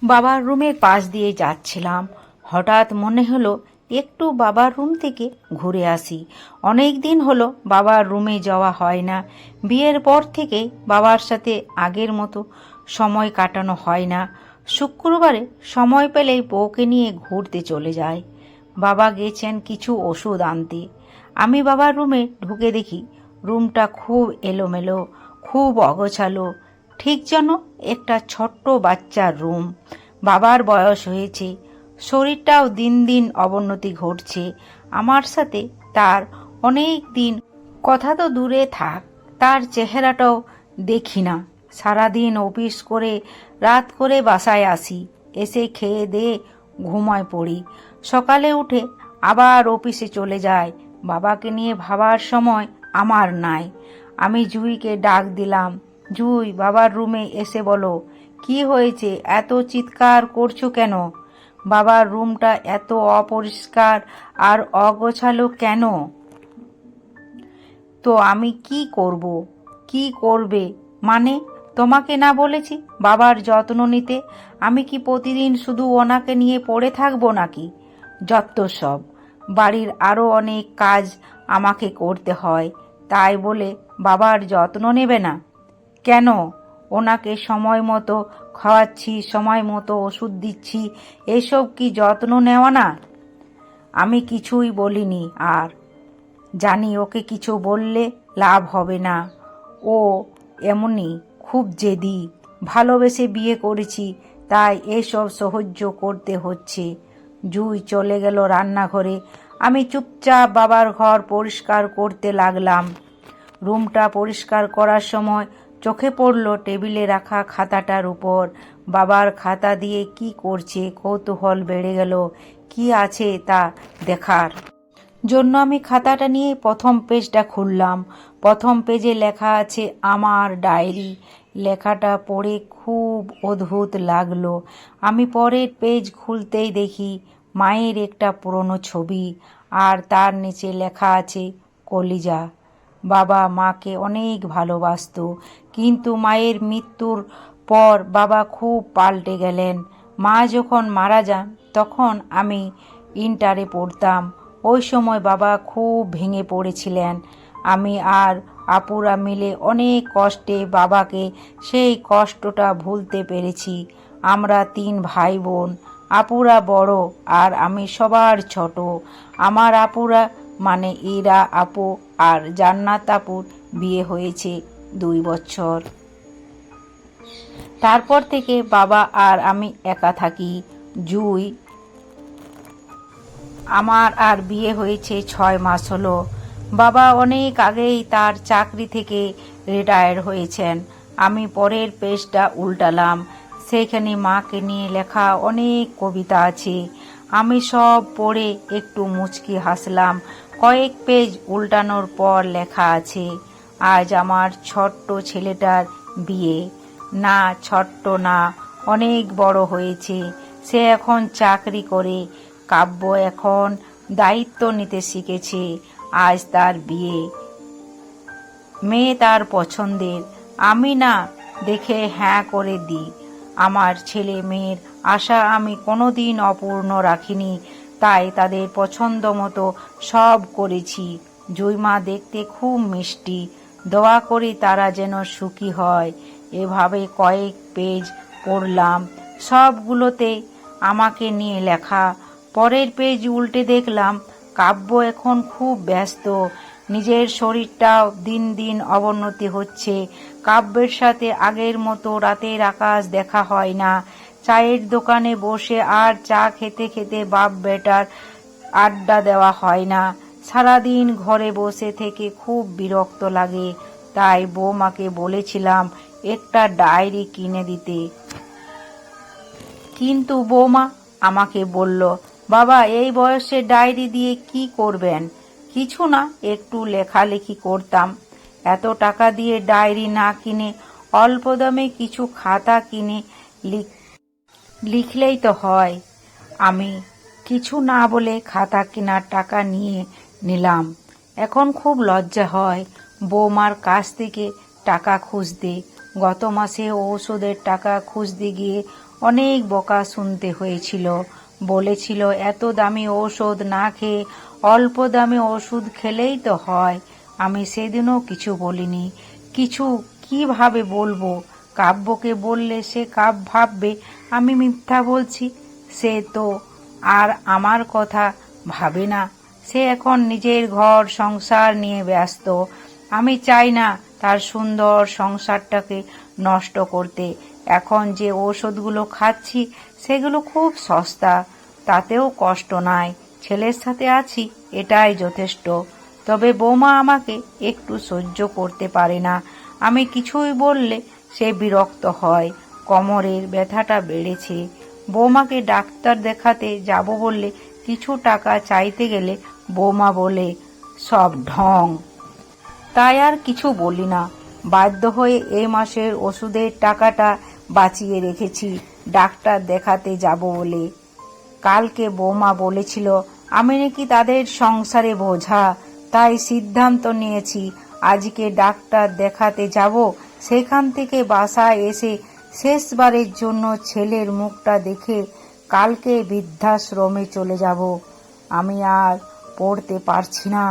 বাবার রুমের পাশ দিয়ে যাচ্ছিলাম, হঠাৎ মনে হলো একটু বাবার রুম থেকে ঘুরে আসি। অনেক দিন হলো বাবার রুমে যাওয়া হয় না। বিয়ের পর থেকে বাবার সাথে আগের মতো সময় কাটানো হয় না। শুক্রবারে সময় পেলেই বউকে নিয়ে ঘুরতে চলে যায়। বাবা গেছেন কিছু ওষুধ আনতে। আমি বাবার রুমে ঢুকে দেখি রুমটা খুব এলোমেলো, খুব অগোছালো, ঠিক যেন একটা ছোট্ট বাচ্চার রুম। বাবার বয়স হয়েছে, শরীরটাও দিন দিন অবনতি ঘটছে। আমার সাথে তার অনেক দিন কথা তো দূরে থাক, তার চেহারাটাও দেখি না। সারাদিন অফিস করে রাত করে বাসায় আসি, এসে খেয়ে দিয়ে ঘুমায় পড়ি। সকালে উঠে আবার অফিসে চলে যায়। বাবাকে নিয়ে ভাবার সময় আমার নাই। আমি জুইকে ডাক দিলাম, জুই, বাবার রুমে এসে বলো কি হয়েছে, এত চিৎকার করছো কেন? বাবার রুমটা এত অপরিষ্কার আর অগোছালো কেন? তো আমি কি করব? কি করবে মানে? তোমাকে না বলেছি বাবার যত্ন নিতে? আমি কি প্রতিদিন শুধু ওনাকে নিয়ে পড়ে থাকবো নাকি? যত সব। বাড়ির আরও অনেক কাজ আমাকে করতে হয়, তাই বলে বাবার যত্ন নেবে না? কেন? ওনাকে সময় মতো খাওয়াচ্ছি, সময় মতো ওষুধ দিচ্ছি, এসব কি যত্ন নেওয়া না? আমি কিছুই বলিনি, আর জানি ওকে কিছু বললে লাভ হবে না। ও এমনই, খুব জেদি। ভালোবেসে বিয়ে করেছি, তাই এসব সহ্য করতে হচ্ছে। জুই চলে গেল রান্নাঘরে। আমি চুপচাপ বাবার ঘর পরিষ্কার করতে লাগলাম। রুমটা পরিষ্কার করার সময় চোখে পড়ল টেবিলে রাখা খাতাটার উপর। বাবার খাতা দিয়ে কি করছে কৌতূহল বেড়ে গেল। কি আছে তা দেখার জন্য আমি খাতাটা নিয়ে প্রথম পেজটা খুললাম। প্রথম পেজে লেখা আছে আমার ডায়েরি। লেখাটা পড়ে খুব অদ্ভুত লাগলো। আমি পরের পেজ খুলতেই দেখি মায়ের একটা পুরনো ছবি, আর তার নিচে লেখা আছে কলিজা। বাবা মাকে অনেক ভালোবাসতো, কিন্তু মায়ের মৃত্যুর পর বাবা খুব পাল্টে গেলেন। মা যখন মারা যান তখন আমি ইন্টারে পড়তাম। ওই সময় বাবা খুব ভেঙে পড়েছিলেন। আমি আর আপুরা মিলে অনেক কষ্টে বাবাকে সেই কষ্টটা ভুলতে পেরেছি। আমরা 3 ভাই বোন, আপুরা বড় আর আমি সবার ছোট। আমার আপুরা মানে ইরা আপু আর জান্নাত আপুর বিয়ে হয়েছে 2 বছর। তারপর থেকে বাবা আর আমি একা থাকি। জুই আমার আর বিয়ে হয়েছে 6 মাস হলো। বাবা অনেক আগেই তার চাকরি থেকে রিটায়ার হয়েছেন। আমি পরের পেজটা উল্টালাম। সেখানে মাকে নিয়ে লেখা অনেক কবিতা আছে। আমি সব পড়ে একটু মুচকি হাসলাম। কয়েক পেজ উল্টানোর পর লেখা আছে, আজ আমার ছোট্ট ছেলেটার বিয়ে। না, ছোট্ট না, অনেক বড় হয়েছে। সে এখন চাকরি করে। কাব্য এখন দায়িত্ব নিতে শিখেছে। আজ তার বিয়ে। মেয়ে তার পছন্দের। আমি না দেখে হ্যাঁ করে দিই। আমার ছেলে মেয়ের আশা আমি কোনোদিন অপূর্ণ রাখিনি, তাই তাদের পছন্দ মতো সব করেছি। জুইমা দেখতে খুব মিষ্টি। দোয়া করি তারা যেন সুখী হয়। এভাবে কয়েক পেজ পড়লাম, সবগুলোতে আমাকে নিয়ে লেখা। পরের পেজ উল্টে দেখলাম কাব্য এখন খুব ব্যস্ত। নিজের শরীরটাও দিন দিন অবনতি হচ্ছে। কাব্যের সাথে আগের মতো রাতের আকাশ দেখা হয় না। চায়ের দোকানে বসে আর চা খেতে খেতে বাপ বেটার আড্ডা দেওয়া হয় না। সারাদিন ঘরে বসে থেকে খুব বিরক্ত লাগে। তাই বৌমাকে বলেছিলাম একটা ডায়েরি কিনে দিতে, কিন্তু বৌমা আমাকে বলল, বাবা এই বয়সে ডায়েরি দিয়ে কি করবেন? কিছু না, একটু লেখালেখি করতাম। এত টাকা দিয়ে ডায়েরি না কিনে অল্প দামে কিছু খাতা কিনে লিখলেই তো হয়। আমি কিছু না বলে খাতা কেনার টাকা নিয়ে নিলাম। এখন খুব লজ্জা হয় বৌমার কাছ থেকে টাকা খুঁজতে। গত মাসে ওষুধের টাকা খুঁজতে গিয়ে অনেক বকা শুনতে হয়েছিল। বলেছিল এত দামি ঔষধ না খেয়ে অল্প দামি ওষুধ খেলেই তো হয়। আমি সেদিনও কিছু বলিনি। কিছু কিভাবে বলবো? কাব্যকে বললে সে ভাববে আমি মিথ্যা বলছি। সে তো আর আমার কথা ভাবে না। সে এখন নিজের ঘর সংসার নিয়ে ব্যস্ত। আমি চাই না তার সুন্দর সংসারটাকে নষ্ট করতে। এখন যে ঔষধগুলো খাচ্ছি সেগুলো খুব সস্তা, তাতেও কষ্ট নাই। ছেলের সাথে আছি, এটাই যথেষ্ট। তবে বৌমা আমাকে একটু সহ্য করতে পারে না। আমি কিছুই বললে সে বিরক্ত হয়। কোমরের ব্যথাটা বেড়েছে। বৌমাকে ডাক্তার দেখাতে যাব বললে কিছু টাকা চাইতে গেলে বৌমা বলে সব ঢং। তাই আর কিছু বলি না। বাধ্য হয়ে এই মাসের ওষুধের টাকাটা বাঁচিয়ে রেখেছি ডাক্তার দেখাতে যাব বলে। কালকে বৌমা বলেছিল আমি নাকি তাদের সংসারে বোঝা, তাই সিদ্ধান্ত নিয়েছি আজকে ডাক্তার দেখাতে যাব। সেখান থেকে বাসায় এসে শেষবারের জন্য ছেলের মুখটা দেখে কালকে বৃদ্ধাশ্রমে চলে যাব। আমি আর পড়তে পারছি না।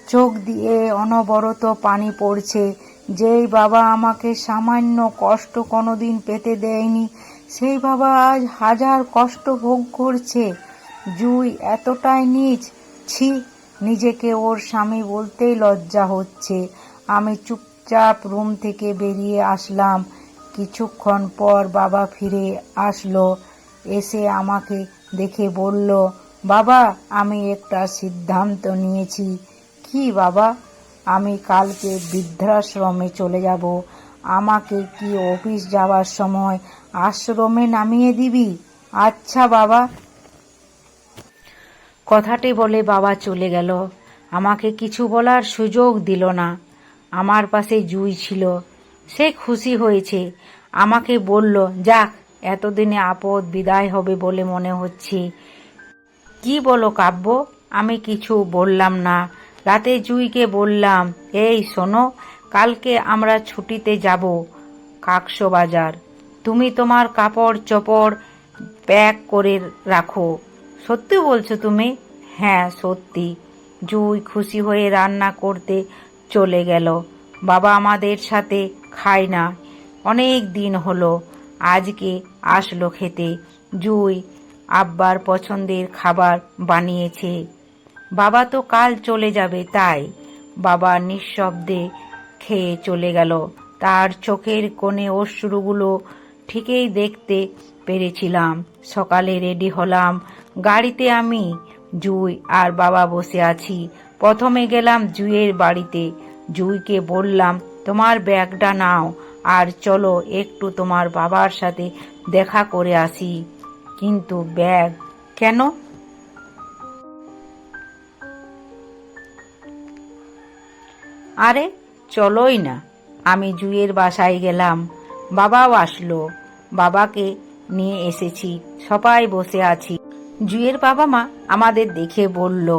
চোখ দিয়ে অনবরত পানি পড়ছে। যেই বাবা আমাকে সামান্য কষ্ট কোনোদিন পেতে দেয়নি, সেই বাবা আজ হাজার কষ্ট ভোগ করছে। জুই এতটাই নীচ, ছি, নিজেকে ওর স্বামী বলতেই লজ্জা হচ্ছে। আমি চুপচাপ রুম থেকে বেরিয়ে আসলাম। কিছুক্ষণ পর বাবা ফিরে আসলো। এসে আমাকে দেখে বলল, বাবা, আমি একটা সিদ্ধান্ত নিয়েছি। কি বাবা? আমি কালকে বৃদ্ধাশ্রমে চলে যাব। আমাকে কি অফিস যাওয়ার সময় আশ্রমে নামিয়ে দিবি? আচ্ছা বাবা। কথাটি বলে বাবা চলে গেল। আমাকে কিছু বলার সুযোগ দিল না। আমার পাশে জুই ছিল। সে খুশি হয়েছে। আমাকে বলল, যাক, এতদিনে আপদ বিদায় হবে বলে মনে হচ্ছে। কি বলো কাব্য? আমি কিছু বললাম না। রাতে জুইকে বললাম, এই শোনো, কালকে আমরা ছুটিতে যাব কাকসবাজার। তুমি তোমার কাপড় চোপড় প্যাক করে রাখো। সত্যি বলছো তুমি? হ্যাঁ, সত্যি। জুই খুশি হয়ে রান্না করতে চলে গেল। বাবা আমাদের সাথে খায় না, অনেক দিন হলো। আজকে আসলো খেতে। জুই আব্বার পছন্দের খাবার বানিয়েছে। বাবা তো কাল চলে যাবে, তাই বাবা নিঃশব্দে খেয়ে চলে গেল। তার চোখের কোণে অশ্রুগুলো ঠিকই দেখতে পেরেছিলাম। সকালে রেডি হলাম। গাড়িতে আমি, জুই আর বাবা বসে আছি। প্রথমে গেলাম জুইয়ের বাড়িতে। জুইকে বললাম, তোমার ব্যাগটা নাও আর চলো একটু তোমার বাবার সাথে দেখা করে আসি। কিন্তু ব্যাগ কেন? আরে চলোই না। আমি জুইয়ের বাসায় গেলাম। বাবাও আসলো। বাবাকে নিয়ে এসেছি। সবাই বসে আছি। জুইয়ের বাবা মা আমাদের দেখে বলল,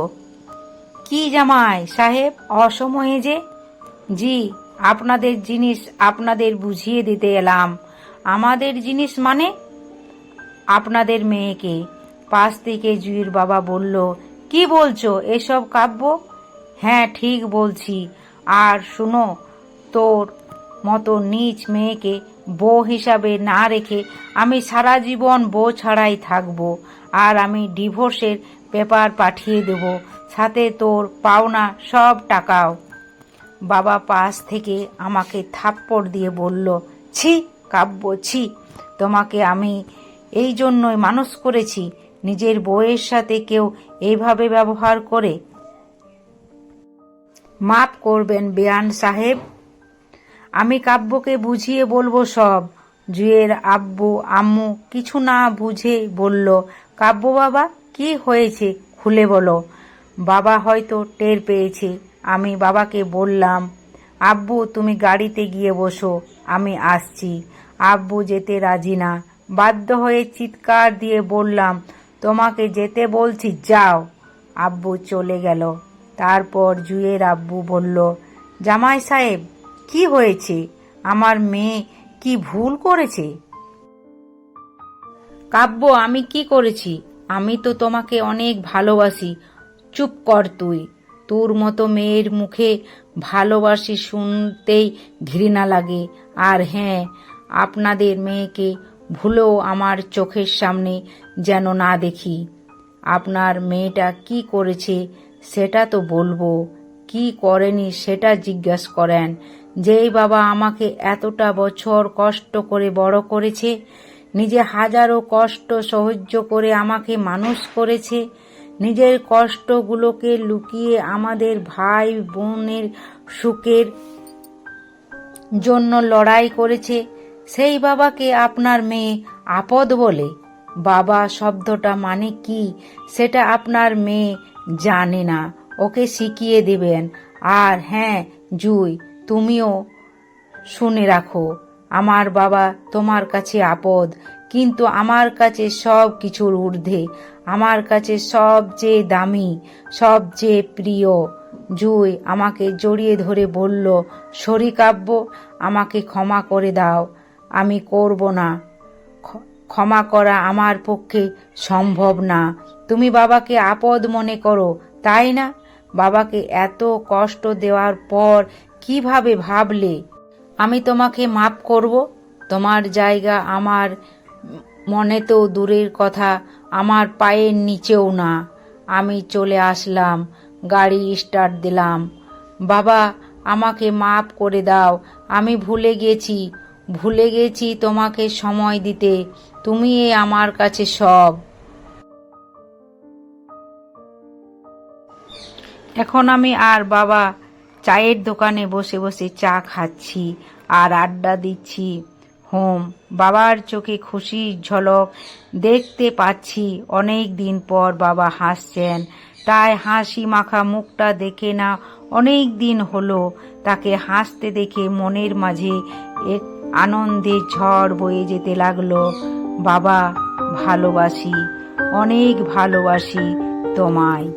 কি জামাই সাহেব, অসময়ে যে? জি, আপনাদের জিনিস আপনাদের বুঝিয়ে দিতে এলাম। আমাদের জিনিস মানে? আপনাদের মেয়েকে। পাশ থেকে জুইয়ের বাবা বলল, কি বলছো এসব কাব্য? হ্যাঁ, ঠিক বলছি। আর শুনো, তোর মতো নীচ মেয়েকে বউ হিসাবে না রেখে আমি সারা জীবন বউ ছাড়াই থাকবো। আর আমি ডিভোর্সের পেপার পাঠিয়ে দেব, সাথে তোর পাওনা সব টাকাও। বাবা পাশ থেকে আমাকে থাপ্পড় দিয়ে বলল, ছি কাব্য, ছি। তোমাকে আমি এই জন্যই মানুষ করেছি, নিজের বউয়ের সাথে কেউ এইভাবে ব্যবহার করে? মাফ করবেন বেয়ান সাহেব, আমি কাব্যকে বুঝিয়ে বলবো সব। জুয়ের আব্বু আম্মু কিছু না বুঝে বলল, কাব্য বাবা, কি হয়েছে খুলে বলো। বাবা হয়তো টের পেয়েছে। আমি বাবাকে বললাম, আব্বু তুমি গাড়িতে গিয়ে বসো, আমি আসছি। আব্বু যেতে রাজি না। বাধ্য হয়ে চিৎকার দিয়ে বললাম, তোমাকে যেতে বলছি, যাও। আব্বু চলে গেল। তারপর জুয়ের আব্বু বলল, জামাই সাহেব, কি হয়েছে? আমার মেয়ে কি ভুল করেছে? কাব্য, আমি কি করেছি? আমি তো তোমাকে অনেক ভালোবাসি। চুপ কর তুই। তোর মতো মেয়ের মুখে ভালোবাসি শুনতেই ঘৃণা লাগে। আর হ্যাঁ, আপনাদের মেয়েকে ভুলেও আমার চোখের সামনে যেন না দেখি। আপনার মেয়েটা কি করেছে সেটা তো বলবো, কি করেনি সেটা জিজ্ঞেস করেন। যেই বাবা আমাকে এতটা বছর কষ্ট করে বড় করেছে, নিজে হাজারো কষ্ট সহ্য করে আমাকে মানুষ করেছে, নিজের কষ্টগুলোকে লুকিয়ে আমাদের ভাই বোনের সুখের জন্য লড়াই করেছে, সেই বাবাকে আপনার মেয়ে আপদ বলে? বাবা শব্দটা মানে কি সেটা আপনার মেয়ে জানে না, ওকে শিখিয়ে দেবেন। আর হ্যাঁ জুই, তুমিও শুনে রাখো, আমার বাবা তোমার কাছে আপদ, কিন্তু আমার কাছে সব কিছুর ঊর্ধ্বে, আমার কাছে সবচেয়ে দামি, সবচেয়ে প্রিয়। জুই আমাকে জড়িয়ে ধরে বলল, সরি কাব্য, আমাকে ক্ষমা করে দাও। আমি করব না, ক্ষমা করা আমার পক্ষে সম্ভব না। তুমি বাবাকে আপদ মনে করো, তাই না? বাবাকে এত কষ্ট দেওয়ার পর কিভাবে ভাবলে আমি তোমাকে মাপ করব? তোমার জায়গা আমার মনে তো দূরের কথা, আমার পায়ের নিচেও না। আমি চলে আসলাম, গাড়ি স্টার্ট দিলাম। বাবা, আমাকে মাপ করে দাও। আমি ভুলে গেছি তোমাকে সময় দিতে। তুমি আমার কাছে সব। এখন আমি আর বাবা চায়ের দোকানে বসে বসে চা খাচ্ছি আর আড্ডা দিচ্ছি। বাবার চোখে খুশির ঝলক দেখতে পাচ্ছি। অনেক দিন পর বাবা হাসছেন, তাই হাসি মাখা মুখটা দেখে না অনেক দিন হলো। তাকে হাসতে দেখে মনের মাঝে এক আনন্দের ঝড় বয়ে যেতে লাগলো। বাবা, ভালোবাসি, অনেক ভালোবাসি তোমায়।